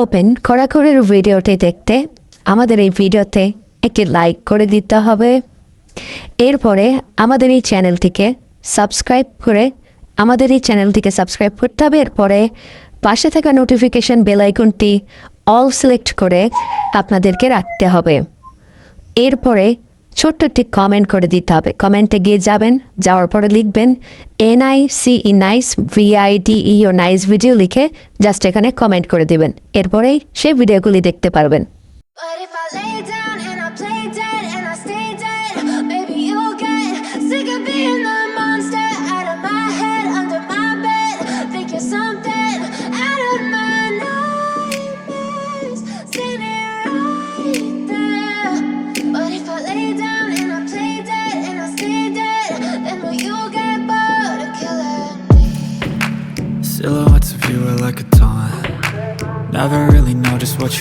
Open খড়াখড়ির ভিডিওটি দেখতে আমাদের এই ভিডিওতে একটি লাইক করে দিতে হবে। এরপরে আমাদের এই চ্যানেলটিকে সাবস্ক্রাইব করতে হবে। এরপরে পাশে থাকা নোটিফিকেশন বেল আইকনটি অল সিলেক্ট করে আপনাদেরকে রাখতে হবে। এরপরে ছোট্ট একটি কমেন্ট করে দিতে হবে। কমেন্টে গিয়ে যাওয়ার পরে লিখবেন NICE nice VIDEO nice video লিখে জাস্ট এখানে কমেন্ট করে দিবেন। এরপরেই সেই ভিডিওগুলি দেখতে পারবেন। But if I lay down and I play dead and I stay dead, maybe you'll get sick of being the monster out of my head, under my bed. Think you're something out of my nightmares, standing right there. But if I lay down and I play dead and I stay dead, then will you get bored of killing me? Silhouettes of you are like a taunt. Never really know just what you